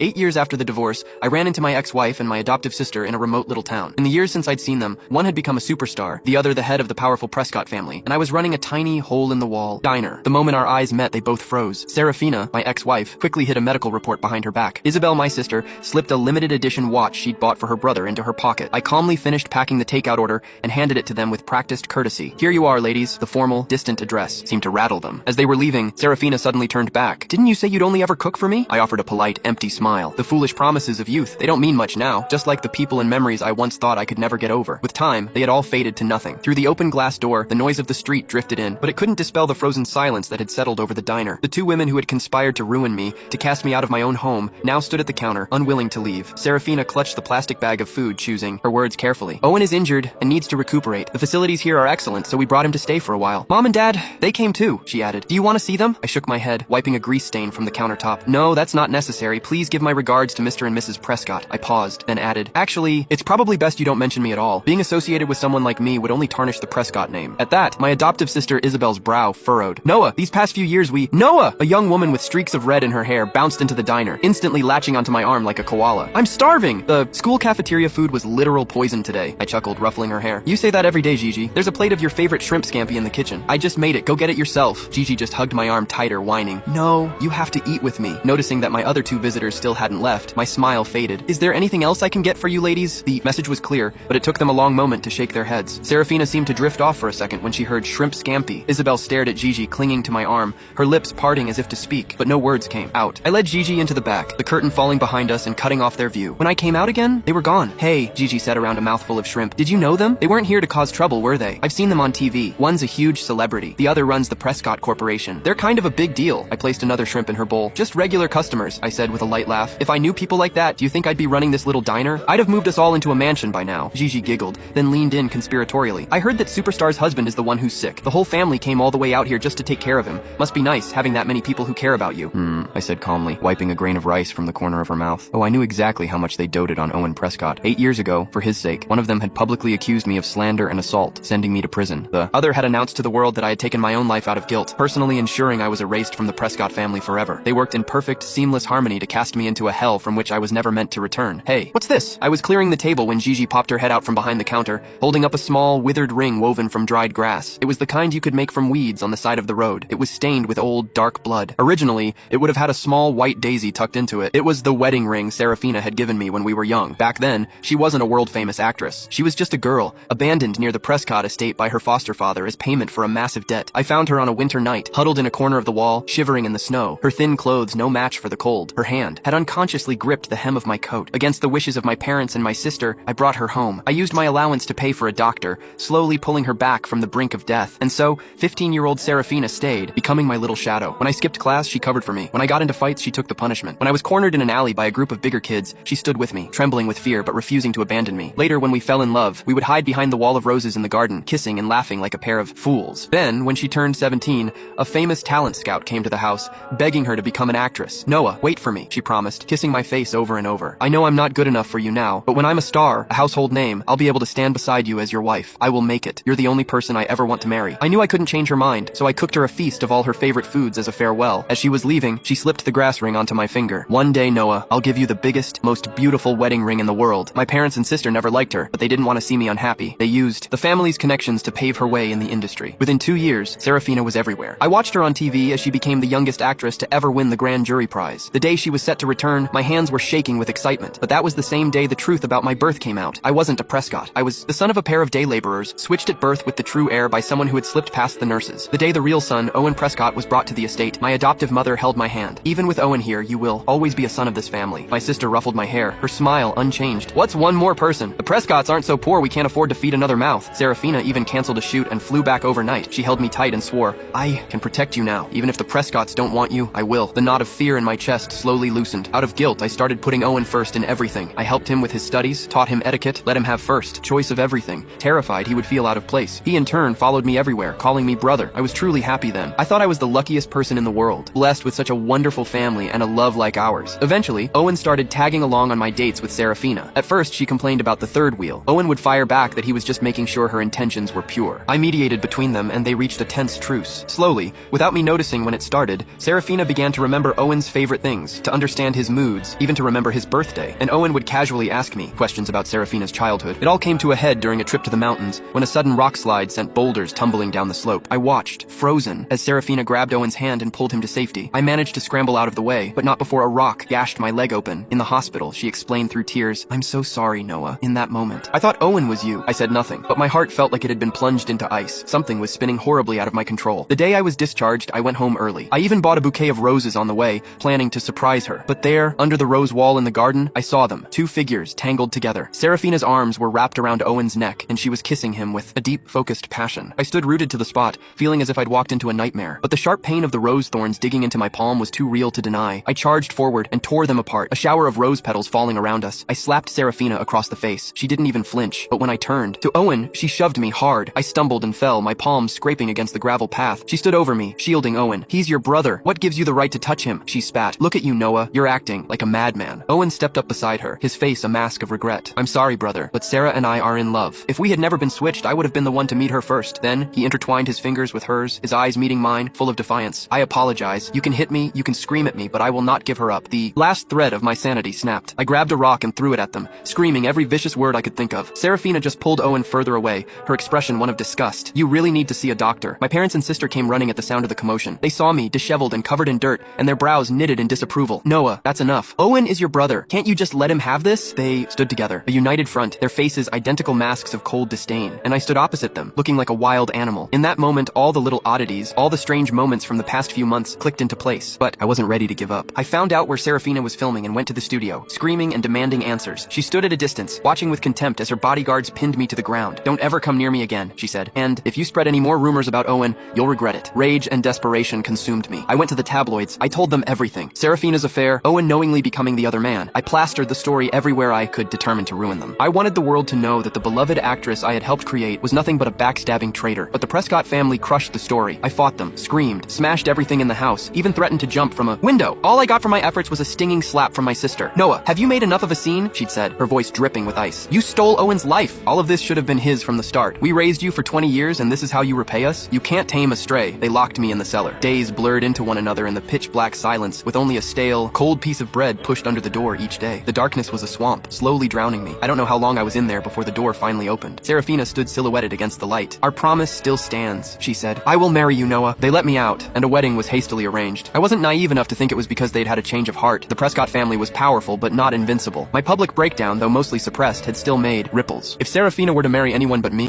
8 years after the divorce, I ran into my ex-wife and my adoptive sister in a remote little town. In the years since I'd seen them, one had become a superstar, the other the head of the powerful Prescott family, and I was running a tiny, hole-in-the-wall diner. The moment our eyes met, they both froze. Serafina, my ex-wife, quickly hid a medical report behind her back. Isabel, my sister, slipped a limited edition watch she'd bought for her brother into her pocket. I calmly finished packing the takeout order and handed it to them with practiced courtesy. "Here you are, ladies." The formal, distant address seemed to rattle them. As they were leaving, Serafina suddenly turned back. "Didn't you say you'd only ever cook for me?" I offered a polite, empty smile. The foolish promises of youth, they don't mean much now, just like the people and memories I once thought I could never get over. With time, they had all faded to nothing. Through the open glass door, the noise of the street drifted in, but it couldn't dispel the frozen silence that had settled over the diner. The two women who had conspired to ruin me, to cast me out of my own home, now stood at the counter, unwilling to leave. Serafina clutched the plastic bag of food, choosing her words carefully. "Owen is injured and needs to recuperate. The facilities here are excellent, so we brought him to stay for a while. Mom and Dad, they came too," she added. "Do you want to see them?" I shook my head, wiping a grease stain from the countertop. "No, that's not necessary. Please give my regards to Mr. and Mrs. Prescott." I paused, then added, "Actually, it's probably best you don't mention me at all. Being associated with someone like me would only tarnish the Prescott name." At that, my adoptive sister Isabel's brow furrowed. "Noah, these past few years Noah!" A young woman with streaks of red in her hair bounced into the diner, instantly latching onto my arm like a koala. "I'm starving!" The school cafeteria food was literal poison today, I chuckled, ruffling her hair. "You say that every day, Gigi. There's a plate of your favorite shrimp scampi in the kitchen. I just made it. Go get it yourself." Gigi just hugged my arm tighter, whining, "No, you have to eat with me." Noticing that my other two visitors still hadn't left, my smile faded. "Is there anything else I can get for you ladies?" The message was clear, but it took them a long moment to shake their heads. Serafina seemed to drift off for a second when she heard shrimp scampi. Isabel stared at Gigi, clinging to my arm, her lips parting as if to speak, but no words came out. I led Gigi into the back, the curtain falling behind us and cutting off their view. When I came out again, they were gone. "Hey," Gigi said around a mouthful of shrimp, "did you know them? They weren't here to cause trouble, were they? I've seen them on TV. One's a huge celebrity. The other runs the Prescott Corporation. They're kind of a big deal." I placed another shrimp in her bowl. "Just regular customers," I said with a light laugh. "If I knew people like that, do you think I'd be running this little diner? I'd have moved us all into a mansion by now." Gigi giggled, then leaned in conspiratorially. "I heard that Superstar's husband is the one who's sick. The whole family came all the way out here just to take care of him. Must be nice having that many people who care about you." I said calmly, wiping a grain of rice from the corner of her mouth. Oh, I knew exactly how much they doted on Owen Prescott. 8 years ago, for his sake, one of them had publicly accused me of slander and assault, sending me to prison. The other had announced to the world that I had taken my own life out of guilt, personally ensuring I was erased from the Prescott family forever. They worked in perfect, seamless harmony to cast me into a hell from which I was never meant to return. "Hey, what's this?" I was clearing the table when Gigi popped her head out from behind the counter, holding up a small, withered ring woven from dried grass. It was the kind you could make from weeds on the side of the road. It was stained with old, dark blood. Originally, it would have had a small white daisy tucked into it. It was the wedding ring Serafina had given me when we were young. Back then, she wasn't a world-famous actress. She was just a girl, abandoned near the Prescott estate by her foster father as payment for a massive debt. I found her on a winter night, huddled in a corner of the wall, shivering in the snow. Her thin clothes no match for the cold. Her hand had unconsciously gripped the hem of my coat. Against the wishes of my parents and my sister, I brought her home. I used my allowance to pay for a doctor, slowly pulling her back from the brink of death. And so, 15-year-old Serafina stayed, becoming my little shadow. When I skipped class, she covered for me. When I got into fights, she took the punishment. When I was cornered in an alley by a group of bigger kids, she stood with me, trembling with fear but refusing to abandon me. Later, when we fell in love, we would hide behind the wall of roses in the garden, kissing and laughing like a pair of fools. Then, when she turned 17, a famous talent scout came to the house, begging her to become an actress. "Noah, wait for me," she promised, kissing my face over and over. "I know I'm not good enough for you now, but when I'm a star, a household name, I'll be able to stand beside you as your wife. I will make it. You're the only person I ever want to marry." I knew I couldn't change her mind, so I cooked her a feast of all her favorite foods as a farewell. As she was leaving, she slipped the grass ring onto my finger. "One day, Noah, I'll give you the biggest, most beautiful wedding ring in the world." My parents and sister never liked her, but they didn't want to see me unhappy. They used the family's connections to pave her way in the industry. Within 2 years, Serafina was everywhere. I watched her on TV as she became the youngest actress to ever win the grand jury prize. The day she was set to return, my hands were shaking with excitement. But that was the same day the truth about my birth came out. I wasn't a Prescott. I was the son of a pair of day laborers, switched at birth with the true heir by someone who had slipped past the nurses. The day the real son, Owen Prescott, was brought to the estate, my adoptive mother held my hand. "Even with Owen here, you will always be a son of this family." My sister ruffled my hair, her smile unchanged. "What's one more person? The Prescotts aren't so poor we can't afford to feed another mouth." Serafina even canceled a shoot and flew back overnight. She held me tight and swore, "I can protect you now. Even if the Prescotts don't want you, I will." The knot of fear in my chest slowly loosened. Out of guilt, I started putting Owen first in everything. I helped him with his studies, taught him etiquette, let him have first choice of everything. Terrified he would feel out of place. He in turn followed me everywhere, calling me brother. I was truly happy then. I thought I was the luckiest person in the world, blessed with such a wonderful family and a love like ours. Eventually, Owen started tagging along on my dates with Serafina. At first, she complained about the third wheel. Owen would fire back that he was just making sure her intentions were pure. I mediated between them and they reached a tense truce. Slowly, without me noticing when it started, Serafina began to remember Owen's favorite things, to understand understand his moods, even to remember his birthday, and Owen would casually ask me questions about Serafina's childhood. It all came to a head during a trip to the mountains, when a sudden rock slide sent boulders tumbling down the slope. I watched, frozen, as Serafina grabbed Owen's hand and pulled him to safety. I managed to scramble out of the way, but not before a rock gashed my leg open. In the hospital, she explained through tears, "I'm so sorry, Noah." In that moment, I thought Owen was you. I said nothing, but my heart felt like it had been plunged into ice. Something was spinning horribly out of my control. The day I was discharged, I went home early. I even bought a bouquet of roses on the way, planning to surprise her. But there, under the rose wall in the garden, I saw them, two figures tangled together. Serafina's arms were wrapped around Owen's neck, and she was kissing him with a deep, focused passion. I stood rooted to the spot, feeling as if I'd walked into a nightmare. But the sharp pain of the rose thorns digging into my palm was too real to deny. I charged forward and tore them apart, a shower of rose petals falling around us. I slapped Serafina across the face. She didn't even flinch. But when I turned to Owen, she shoved me hard. I stumbled and fell, my palms scraping against the gravel path. She stood over me, shielding Owen. "He's your brother. What gives you the right to touch him?" she spat. "Look at you, Noah. You're acting like a madman." Owen stepped up beside her, his face a mask of regret. "I'm sorry, brother, but Sarah and I are in love. If we had never been switched, I would have been the one to meet her first." Then he intertwined his fingers with hers, his eyes meeting mine, full of defiance. "I apologize. You can hit me, you can scream at me, but I will not give her up." The last thread of my sanity snapped. I grabbed a rock and threw it at them, screaming every vicious word I could think of. Serafina just pulled Owen further away, her expression one of disgust. "You really need to see a doctor." My parents and sister came running at the sound of the commotion. They saw me, disheveled and covered in dirt, and their brows knitted in disapproval. "Noah, that's enough. Owen is your brother. Can't you just let him have this?" They stood together, a united front, their faces identical masks of cold disdain, and I stood opposite them, looking like a wild animal. In that moment, all the little oddities, all the strange moments from the past few months clicked into place, but I wasn't ready to give up. I found out where Serafina was filming and went to the studio, screaming and demanding answers. She stood at a distance, watching with contempt as her bodyguards pinned me to the ground. "Don't ever come near me again," she said, "and if you spread any more rumors about Owen, you'll regret it." Rage and desperation consumed me. I went to the tabloids. I told them everything. Serafina's affair, Owen knowingly becoming the other man. I plastered the story everywhere I could, determined to ruin them. I wanted the world to know that the beloved actress I had helped create was nothing but a backstabbing traitor. But the Prescott family crushed the story. I fought them, screamed, smashed everything in the house, even threatened to jump from a window. All I got for my efforts was a stinging slap from my sister. "Noah, have you made enough of a scene?" she'd said, her voice dripping with ice. "You stole Owen's life. All of this should have been his from the start. We raised you for 20 years and this is how you repay us? You can't tame a stray." They locked me in the cellar. Days blurred into one another in the pitch black silence, with only a stale, cold piece of bread pushed under the door each day. The darkness was a swamp, slowly drowning me. I don't know how long I was in there before the door finally opened. Serafina stood silhouetted against the light. "Our promise still stands," she said. "I will marry you, Noah." They let me out, and a wedding was hastily arranged. I wasn't naive enough to think it was because they'd had a change of heart. The Prescott family was powerful, but not invincible. My public breakdown, though mostly suppressed, had still made ripples. If Serafina were to marry anyone but me,